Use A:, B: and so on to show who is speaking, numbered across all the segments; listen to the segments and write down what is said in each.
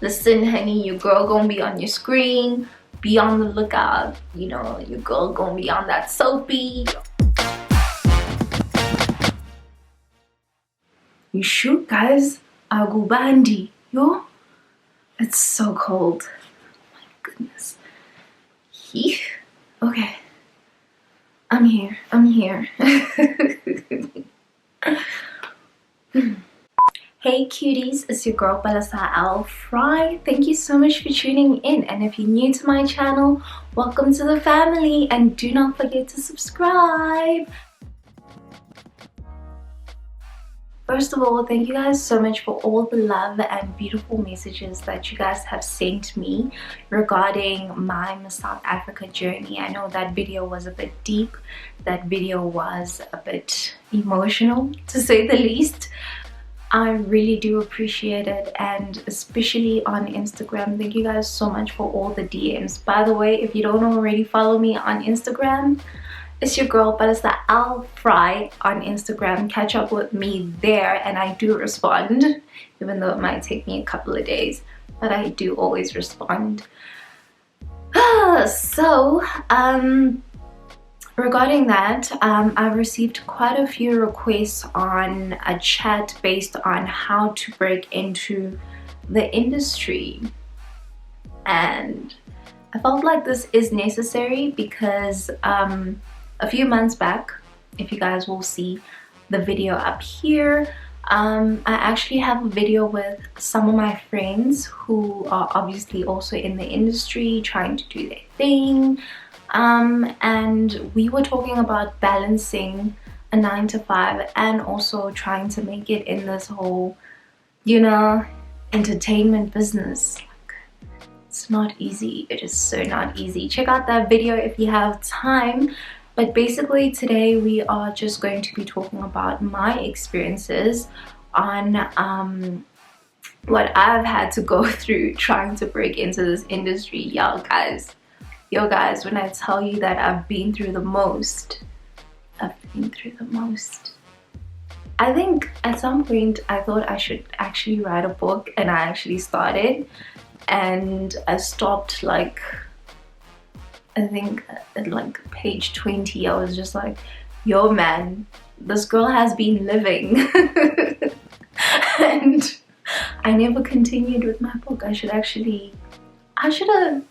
A: Listen, honey, your girl gonna be on your screen. Be on the lookout. You know, your girl gonna be on that Sopie. You shoot, guys? Agubandi. Yo, it's so cold. My goodness. Okay. I'm here. Hey cuties, it's your girl Palesa Fry. Thank you so much for tuning in, and if you're new to my channel, welcome to the family, and do not forget to subscribe. First of all, thank you guys so much for all the love and beautiful messages that you guys have sent me regarding my Miss South Africa journey. I know that video was a bit deep, that video was a bit emotional to say the least. I really do appreciate it, and especially on Instagram. Thank you guys so much for all the DMs. By the way, if you don't already follow me on Instagram, it's your girl Palesa Fry on Instagram. Catch up with me there, and I do respond, even though it might take me a couple of days, but I do always respond. Regarding that, I've received quite a few requests on a chat based on how to break into the industry, and I felt like this is necessary because a few months back, if you guys will see the video up here, I actually have a video with some of my friends who are obviously also in the industry trying to do their thing. And we were talking about balancing a 9-to-5 and also trying to make it in this whole, you know, entertainment business. It's not easy. It is so not easy. Check out that video if you have time. But basically today we are just going to be talking about my experiences on what I've had to go through trying to break into this industry. Yo guys, when I tell you that I've been through the most, I think at some point I thought I should actually write a book, and I actually started, and I stopped like, I think at like page 20. I was just like, yo man, this girl has been living. And I never continued with my book. I should have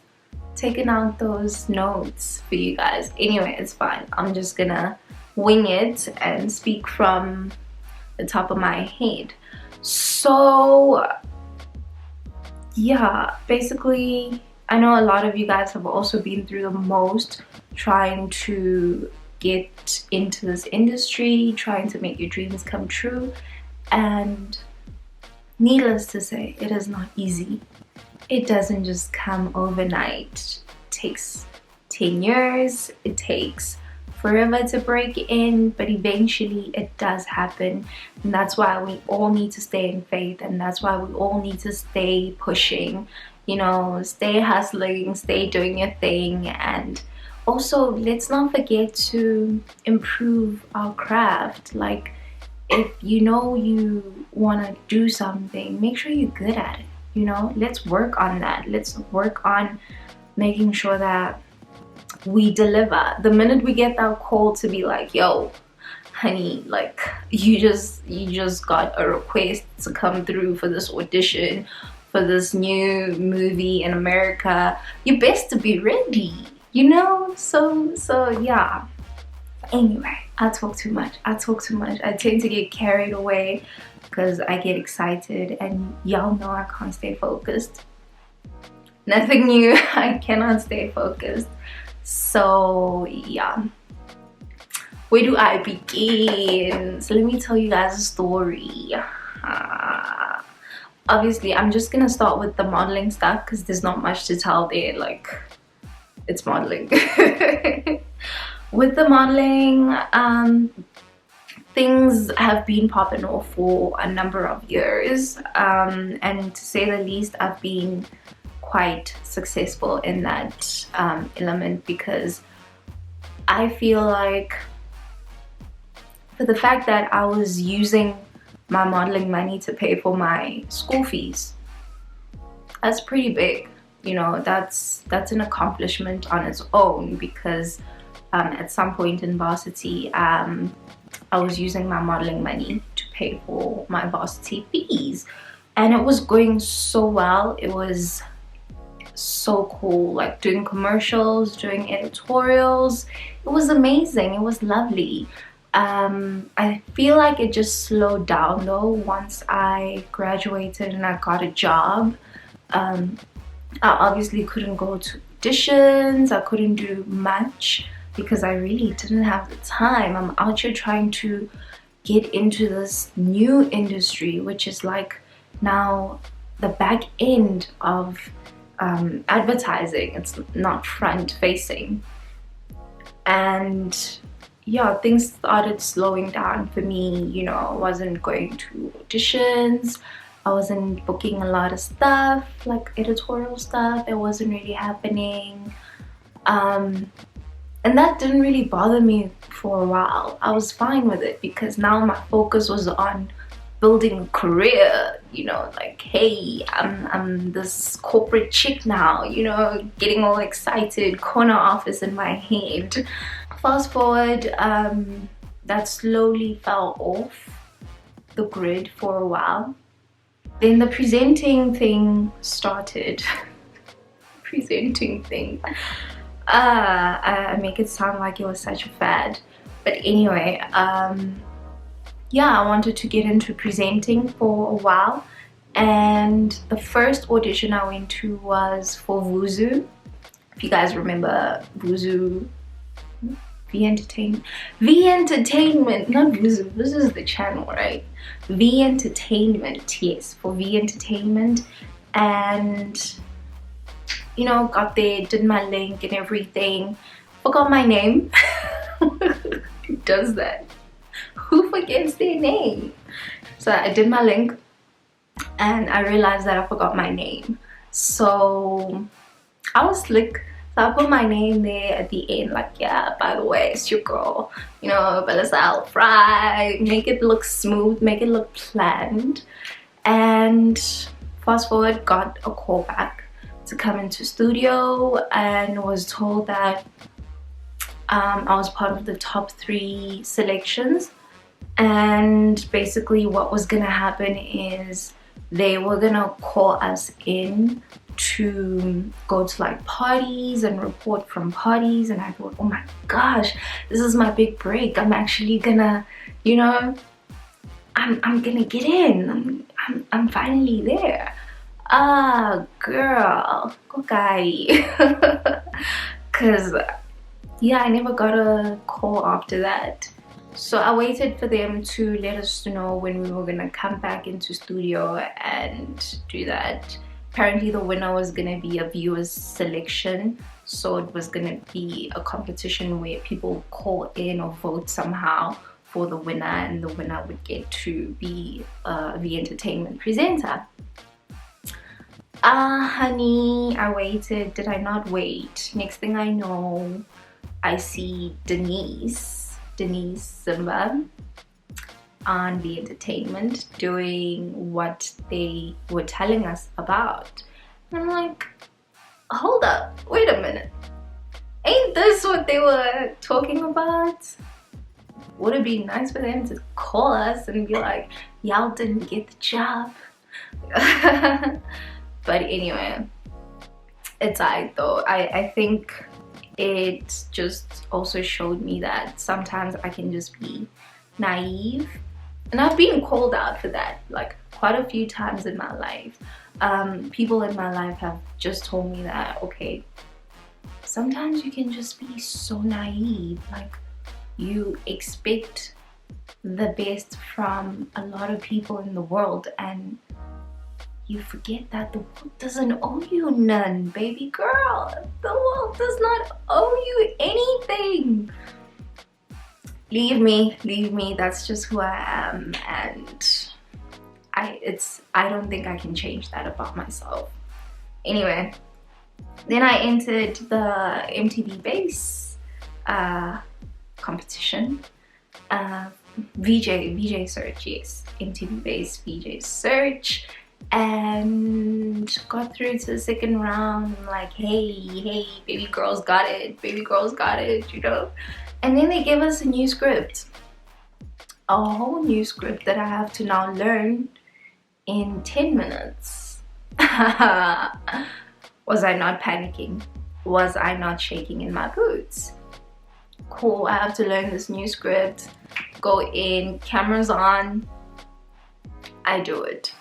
A: taken out those notes for you guys. Anyway, it's fine. I'm just gonna wing it and speak from the top of my head. So yeah, basically I know a lot of you guys have also been through the most trying to get into this industry, trying to make your dreams come true, and needless to say, it is not easy. It doesn't just come overnight. It takes 10 years, it takes forever to break in, but eventually it does happen. And that's why we all need to stay in faith, and that's why we all need to stay pushing, you know, stay hustling, stay doing your thing. And also, let's not forget to improve our craft. Like, if you know you want to do something, make sure you're good at it. You know, let's work on that. Let's work on making sure that we deliver. The minute we get that call to be like, yo honey, like you just got a request to come through for this audition for this new movie in America, you best to be ready, you know. So yeah. Anyway, I talk too much. I tend to get carried away because I get excited, and y'all know I can't stay focused. Nothing new. I cannot stay focused. So yeah, where do I begin? So let me tell you guys a story. Obviously I'm just gonna start with the modeling stuff because there's not much to tell there. Like, it's modeling. With the modeling, things have been popping off for a number of years, and to say the least, I've been quite successful in that element, because I feel like for the fact that I was using my modeling money to pay for my school fees, that's pretty big. You know, that's an accomplishment on its own, because at some point in varsity, I was using my modeling money to pay for my varsity fees, and it was going so well. It was so cool, like doing commercials, doing editorials. It was amazing. It was lovely. I feel like it just slowed down though once I graduated and I got a job. I obviously couldn't go to auditions, I couldn't do much because I really didn't have the time. I'm out here trying to get into this new industry, which is like now the back end of advertising. It's not front facing. And yeah, things started slowing down for me. You know, I wasn't going to auditions, I wasn't booking a lot of stuff, like editorial stuff. It wasn't really happening. And that didn't really bother me for a while. I was fine with it because now my focus was on building a career. You know, like, hey, I'm this corporate chick now, you know, getting all excited, corner office in my head. Fast forward, that slowly fell off the grid for a while. Then the presenting thing started. Presenting thing. I make it sound like it was such a fad. But anyway, yeah, I wanted to get into presenting for a while. And the first audition I went to was for Vuzu. If you guys remember Vuzu. V Entertainment, not Vuzu. Vuzu is the channel, right? V Entertainment, yes, for V Entertainment. And you know, got there, did my link and everything. Forgot my name. Who does that? Who forgets their name? So I did my link and I realized that I forgot my name. So I was slick. So I put my name there at the end, like, yeah, by the way, it's your girl, you know, Palesa, I'll fry, make it look smooth, make it look planned. And fast forward, got a call back to come into studio and was told that I was part of the top 3 selections. And basically what was gonna happen is they were gonna call us in to go to like parties and report from parties. And I thought, oh my gosh, this is my big break. I'm actually gonna, you know, I'm gonna get in. I'm finally there. Ah, girl, okay. Cause yeah, I never got a call after that. So I waited for them to let us know when we were gonna come back into studio and do that. Apparently the winner was gonna be a viewer's selection, so it was gonna be a competition where people call in or vote somehow for the winner, and the winner would get to be the entertainment presenter. Honey, I waited. Did I not wait? Next thing I know, I see Denise Simba on the entertainment doing what they were telling us about. And I'm like, hold up, wait a minute, ain't this what they were talking about? Would it be nice for them to call us and be like, y'all didn't get the job? But anyway, it's alright though. I think it just also showed me that sometimes I can just be naive. And I've been called out for that, like quite a few times in my life. People in my life have just told me that, okay, sometimes you can just be so naive. Like, you expect the best from a lot of people in the world, and you forget that the world doesn't owe you none, baby girl. The world does not owe you anything. Leave me, that's just who I am, and I don't think I can change that about myself. Anyway, then I entered the MTV Base competition, VJ Search, yes, MTV Base VJ Search, and got through to the second round. I'm like, hey, baby girls got it, baby girls got it, you know. And then they give us a new script, a whole new script that I have to now learn in 10 minutes. Was I not panicking? Was I not shaking in my boots? Cool, I have to learn this new script, go in, cameras on, I do it.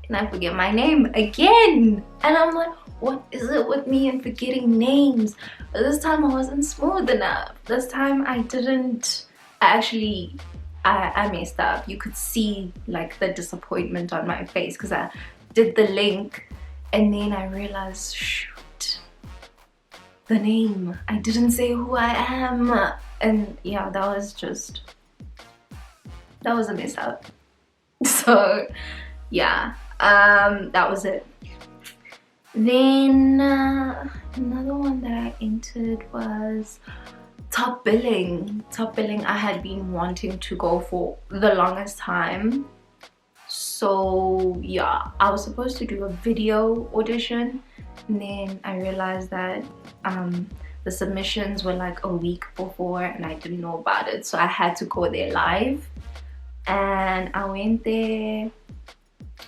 A: And I forget my name again. And I'm like, what is it with me and forgetting names? But this time I wasn't smooth enough. This time I didn't, I messed up. You could see like the disappointment on my face because I did the link and then I realized, shoot, the name. I didn't say who I am. And yeah, that was a mess up. So yeah, that was it. Then another one that I entered was top billing. Top billing I had been wanting to go for the longest time. So yeah, I was supposed to do a video audition, and then I realized that the submissions were like a week before and I didn't know about it, so I had to go there live. And I went there.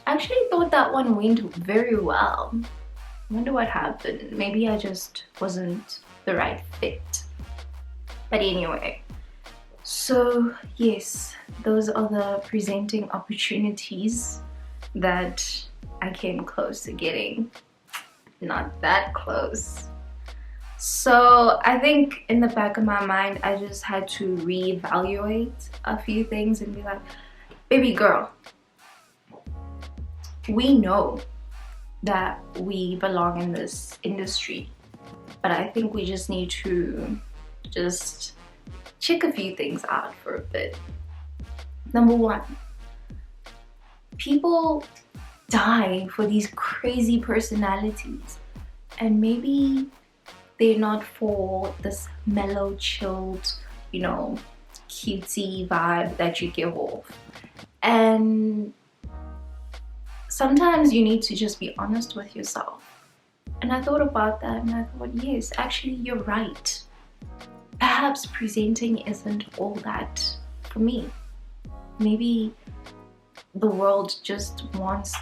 A: I actually thought that one went very well. I wonder what happened. Maybe I just wasn't the right fit. But anyway, so yes, those are the presenting opportunities that I came close to getting. Not that close. So I think in the back of my mind, I just had to reevaluate a few things and be like, baby girl, we know that we belong in this industry, but I think we just need to just check a few things out for a bit. Number one, people die for these crazy personalities, and maybe they're not for this mellow, chilled, you know, cutesy vibe that you give off. And sometimes you need to just be honest with yourself. And I thought about that and I thought, yes, actually you're right. Perhaps presenting isn't all that for me. Maybe the world just wants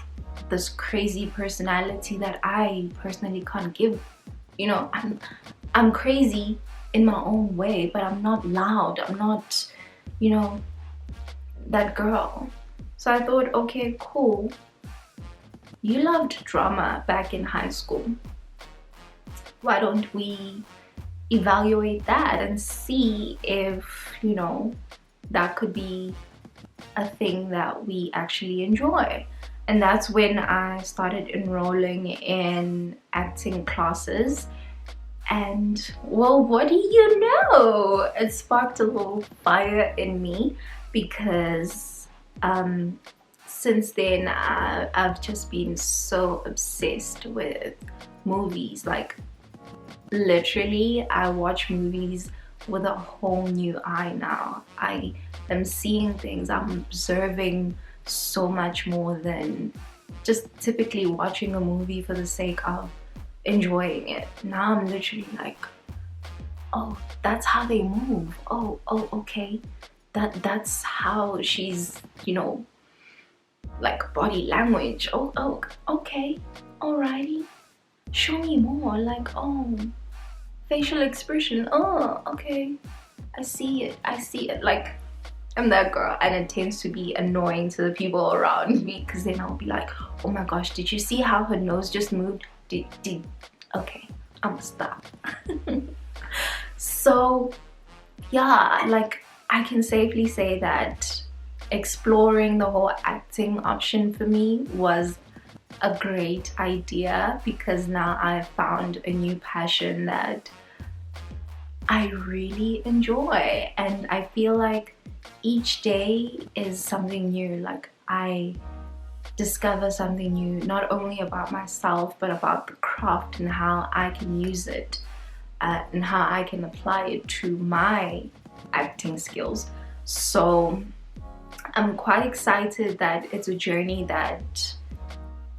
A: this crazy personality that I personally can't give. You know, I'm crazy in my own way, but I'm not loud. I'm not, you know, that girl. So I thought, okay, cool. You loved drama back in high school. Why don't we evaluate that and see if, you know, that could be a thing that we actually enjoy. And that's when I started enrolling in acting classes. And well, what do you know? It sparked a little fire in me because since then I've just been so obsessed with movies. Like literally, I watch movies with a whole new eye now. I am seeing things, I'm observing so much more than just typically watching a movie for the sake of enjoying it. Now I'm literally like, oh, that's how they move. Oh, okay. That's how she's, you know, like body language. Oh, okay. Alrighty. Show me more. Like, oh, facial expression. Oh, okay. I see it. Like, I'm that girl, and it tends to be annoying to the people around me because then I'll be like, oh my gosh, did you see how her nose just moved? Okay, I'm gonna stop. So yeah, like I can safely say that exploring the whole acting option for me was a great idea, because now I've found a new passion that I really enjoy, and I feel like each day is something new. Like I discover something new, not only about myself but about the craft and how I can use it and how I can apply it to my acting skills. So I'm quite excited that it's a journey that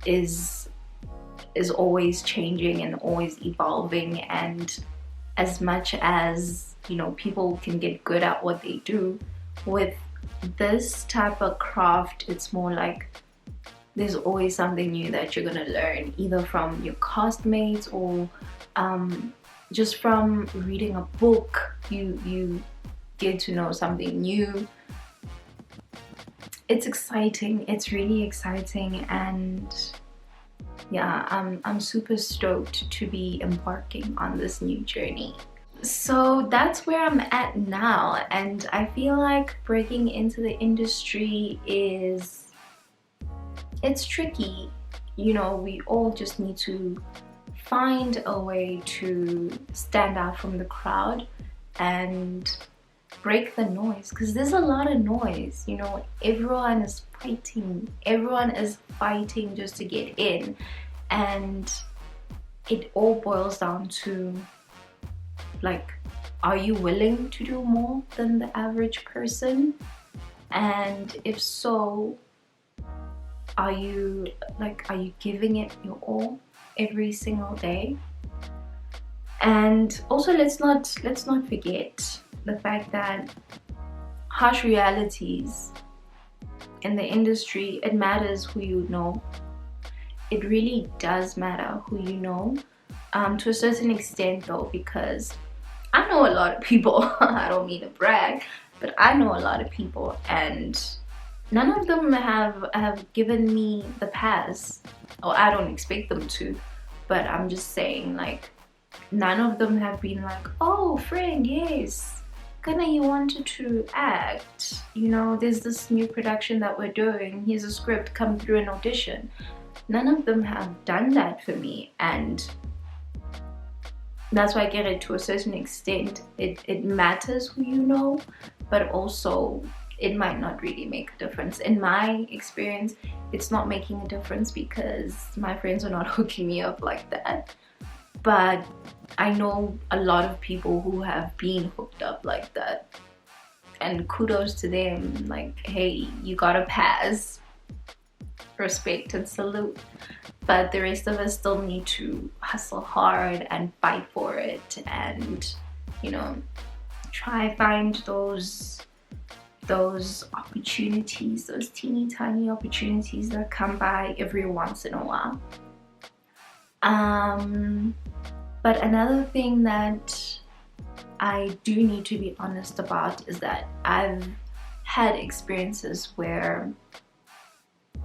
A: is always changing and always evolving, and as much as, you know, people can get good at what they do, with this type of craft, it's more like there's always something new that you're gonna learn, either from your castmates or just from reading a book. You get to know something new. It's exciting. It's really exciting, and yeah, I'm super stoked to be embarking on this new journey. So that's where I'm at now, and I feel like breaking into the industry it's tricky. You know, we all just need to find a way to stand out from the crowd and break the noise, because there's a lot of noise. You know, everyone is fighting just to get in, and it all boils down to, like, are you willing to do more than the average person? And if so, are you giving it your all every single day? And also, let's not forget the fact that harsh realities in the industry, it matters who you know. It really does matter who you know, to a certain extent though, because I know a lot of people. I don't mean to brag, but I know a lot of people, and none of them have given me the pass, or I don't expect them to, but I'm just saying, like, none of them have been like, oh friend, yes, Kana, you wanted to act, you know, there's this new production that we're doing, here's a script, come through an audition. None of them have done that for me, and that's why I get it, to a certain extent it matters who you know, but also it might not really make a difference. In my experience, it's not making a difference because my friends are not hooking me up like that. But I know a lot of people who have been hooked up like that, and kudos to them. Like, hey, you got a pass, respect and salute. But the rest of us still need to hustle hard and fight for it, and, you know, try find those opportunities, those teeny tiny opportunities that come by every once in a while. But another thing that I do need to be honest about is that I've had experiences where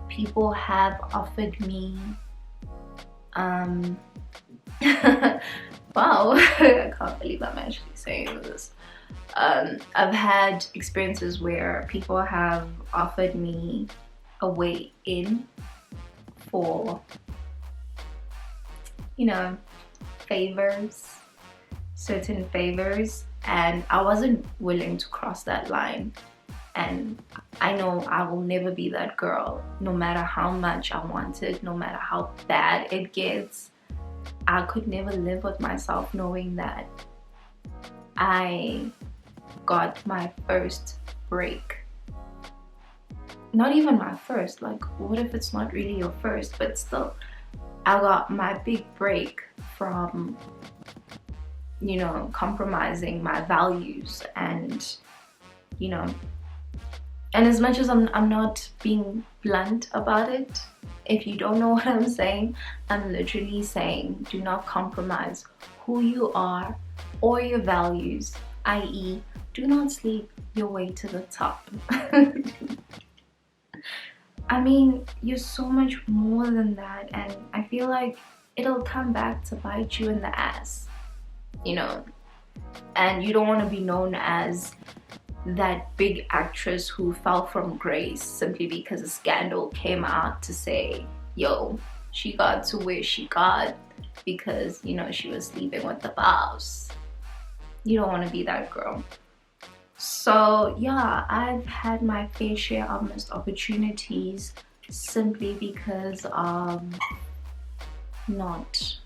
A: people have offered me wow, I can't believe I'm actually saying this. I've had experiences where people have offered me a way in for, you know, certain favors, and I wasn't willing to cross that line. And I know I will never be that girl, no matter how much I want it, no matter how bad it gets. I could never live with myself knowing that I got my first break. Not even my first, like, what if it's not really your first? But still, I got my big break from, you know, compromising my values, and, you know, and as much as I'm not being blunt about it, if you don't know what I'm saying, I'm literally saying do not compromise who you are or your values, i.e. do not sleep your way to the top. I mean, you're so much more than that, and I feel like it'll come back to bite you in the ass, you know. And you don't want to be known as that big actress who fell from grace simply because a scandal came out to say, yo, she got to where she got because, you know, she was sleeping with the boss. You don't want to be that girl. So yeah, I've had my fair share of missed opportunities simply because of not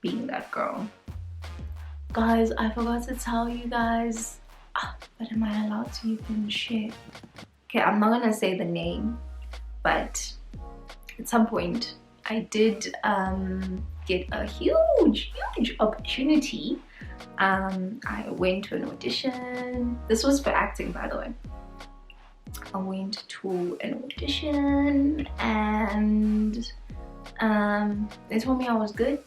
A: being that girl. Guys, I forgot to tell you guys, but am I allowed to even share? Okay, I'm not gonna say the name, but at some point I did get a huge opportunity. I went to an audition. This was for acting, by the way. I went to an audition and they told me I was good.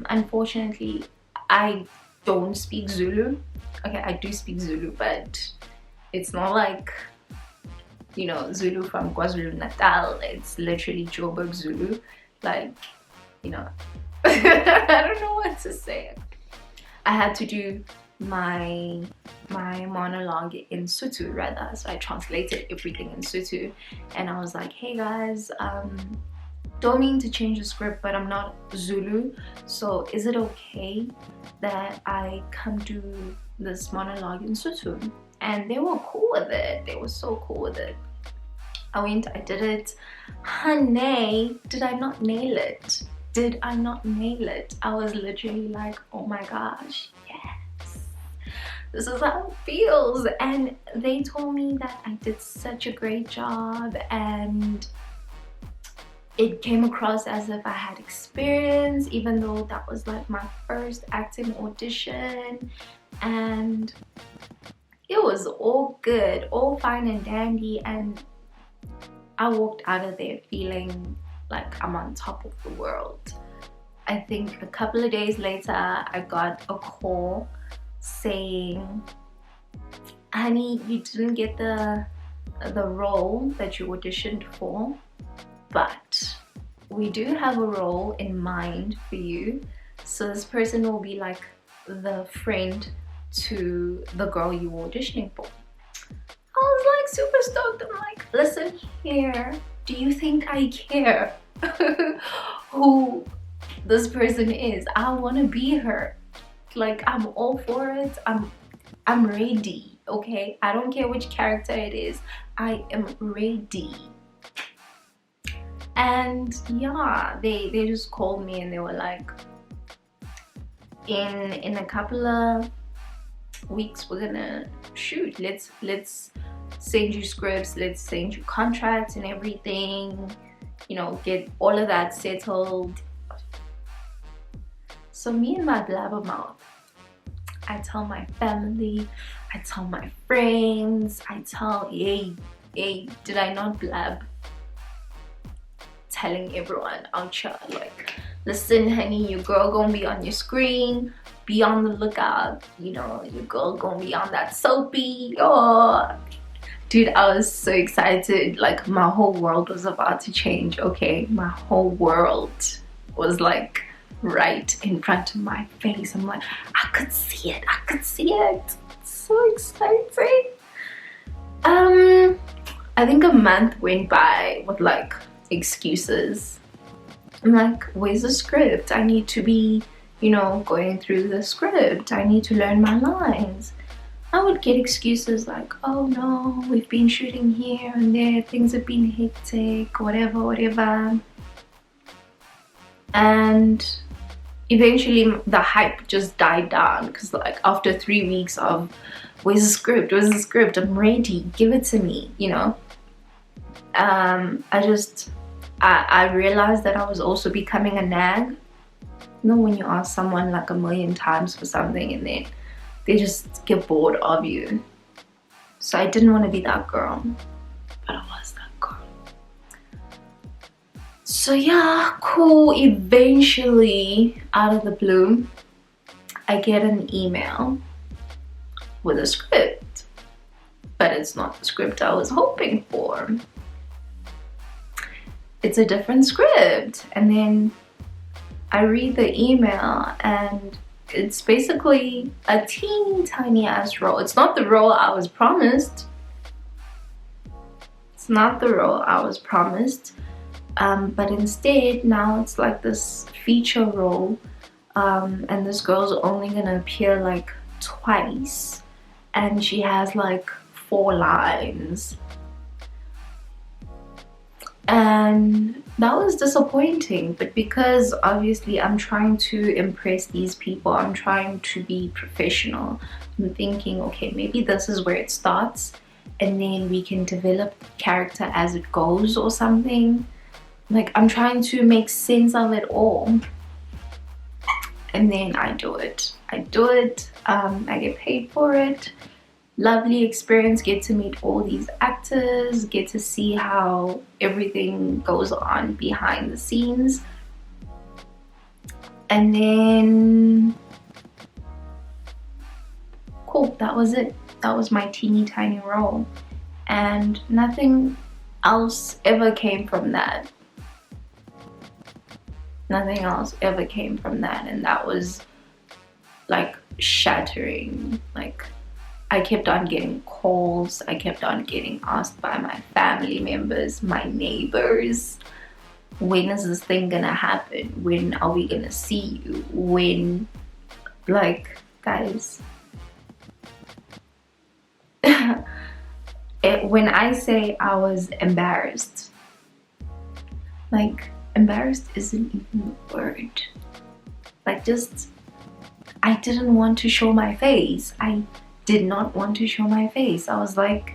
A: Unfortunately, I don't speak Zulu. Okay, I do speak Zulu, but it's not like, you know, Zulu from KwaZulu-Natal. It's literally Joburg Zulu. Like, you know, I don't know what to say. I had to do my monologue in Sotho rather, so I translated everything in Sotho, and I was like, hey guys, don't mean to change the script, but I'm not Zulu, so is it okay that I come do this monologue in Sotho? And they were cool with it. They were so cool with it. I went, I did it. Honey, did I not nail it? Did I not nail it? I was literally like, oh my gosh, yes, this is how it feels. And they told me that I did such a great job, and it came across as if I had experience, even though that was like my first acting audition. And it was all good, all fine and dandy, and I walked out of there feeling like I'm on top of the world. I think a couple of days later I got a call saying, honey, you didn't get the role that you auditioned for, but we do have a role in mind for you. So this person will be like the friend to the girl you were auditioning for. I was like super stoked. I'm like, listen here, do you think I care who this person is? I want to be her. Like, I'm all for it. I'm ready, okay? I don't care which character it is. I am ready. And yeah, they just called me and they were like, in a couple of weeks we're gonna shoot. Let's send you scripts, let's send you contracts and everything, you know, get all of that settled. So me and my blabbermouth, I tell my family, I tell my friends, I tell, hey, did I not blab? Telling everyone out here, like, listen honey, your girl gonna be on your screen, be on the lookout, you know, your girl gonna be on that Sopie. Oh dude, I was so excited. Like, my whole world was about to change, okay? My whole world was like right in front of my face. I'm like, I could see it, I could see it. It's so exciting. I think a month went by with like excuses. I'm like, where's the script? I need to be, you know, going through the script. I need to learn my lines. I would get excuses like, oh no, we've been shooting here and there, things have been hectic, whatever. And eventually the hype just died down, because like after 3 weeks of where's the script, I'm ready, give it to me, you know. I realized that I was also becoming a nag. You know, when you ask someone like 1,000,000 times for something and then they just get bored of you. So I didn't want to be that girl, but I was that girl. So yeah, cool. Eventually, out of the blue, I get an email with a script, but it's not the script I was hoping for. It's a different script. And then I read the email and it's basically a teeny tiny ass role. It's not the role I was promised. It's not the role I was promised. But instead now it's like this feature role, and this girl's only gonna appear like twice, and she has like 4 lines. and that was disappointing. But because obviously I'm trying to impress these people, I'm trying to be professional, I'm thinking, okay, maybe this is where it starts, and then we can develop character as it goes or something. Like, I'm trying to make sense of it all, and then I do it. I get paid for it. Lovely experience, get to meet all these actors, get to see how everything goes on behind the scenes. And then cool, that was it. That was my teeny tiny role, and nothing else ever came from that. Nothing else ever came from that, and that was like shattering. Like, I kept on getting calls, I kept on getting asked by my family members, my neighbors, when is this thing gonna happen? When are we gonna see you? When, like, guys, when I say I was embarrassed, like, embarrassed isn't even the word. Like, just, I didn't want to show my face. I did not want to show my face. I was like,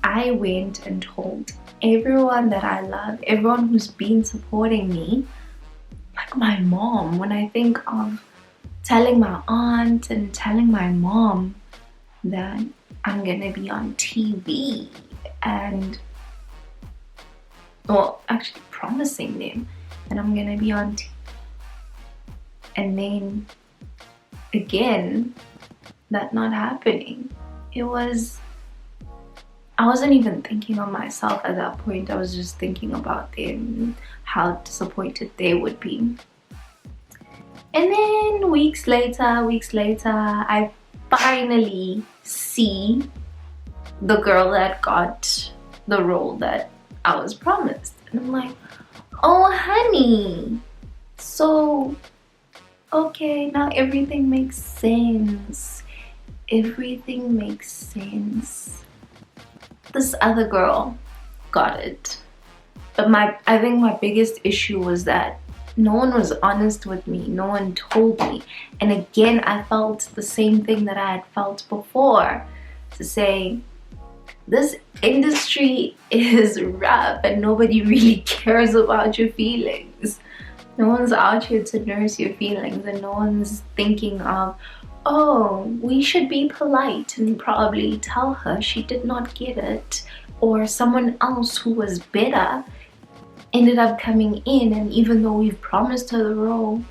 A: I went and told everyone that I love, everyone who's been supporting me, like my mom. When I think of telling my aunt and telling my mom that I'm gonna be on TV, and, well, actually promising them that I'm gonna be on TV, and then again, that not happening. It was, I wasn't even thinking of myself at that point. I was just thinking about them, how disappointed they would be. And then weeks later, I finally see the girl that got the role that I was promised. And I'm like, oh honey, so okay, now everything makes sense. Everything makes sense. This other girl got it. But I think my biggest issue was that no one was honest with me. No one told me. And again, I felt the same thing that I had felt before. To say, this industry is rough and nobody really cares about your feelings. No one's out here to nurse your feelings, and no one's thinking of, oh, we should be polite and probably tell her she did not get it, or someone else who was better ended up coming in, and even though we've promised her the role,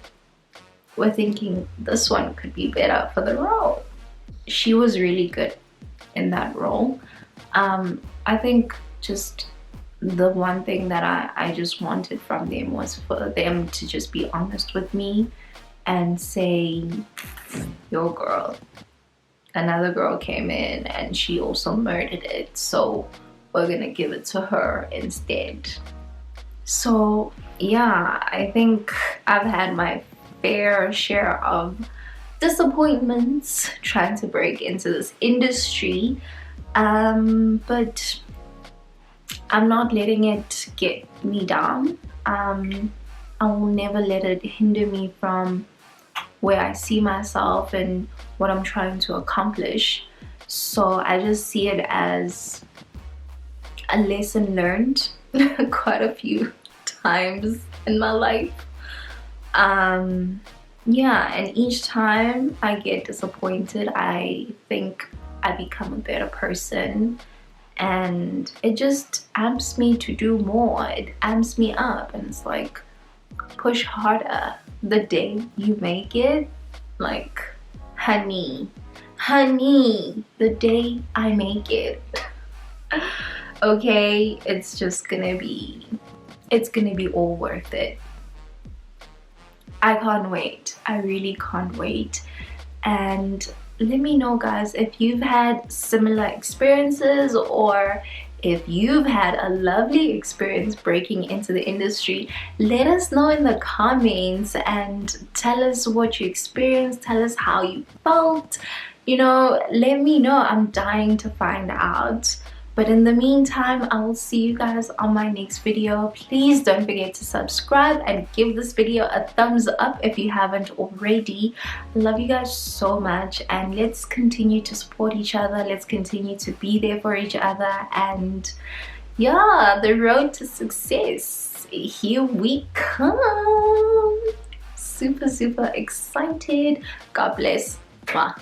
A: we're thinking this one could be better for the role. She was really good in that role. I think just the one thing that I just wanted from them was for them to just be honest with me and say, your girl, another girl came in and she also murdered it, so we're gonna give it to her instead. So yeah, I think I've had my fair share of disappointments trying to break into this industry, but I'm not letting it get me down. I will never let it hinder me from where I see myself and what I'm trying to accomplish. So I just see it as a lesson learned quite a few times in my life. Yeah, and each time I get disappointed, I think I become a better person, and it just amps me to do more. It amps me up, and it's like, push harder. The day you make it, like, honey, the day I make it, okay, it's gonna be all worth it. I can't wait. I really can't wait. And let me know, guys, if you've had similar experiences, or if you've had a lovely experience breaking into the industry. Let us know in the comments and tell us what you experienced. Tell us how you felt. You know, let me know. I'm dying to find out. But in the meantime, I will see you guys on my next video. Please don't forget to subscribe and give this video a thumbs up if you haven't already. I love you guys so much, and let's continue to support each other. Let's continue to be there for each other, and yeah, the road to success, here we come. Super excited. God bless. Mwah.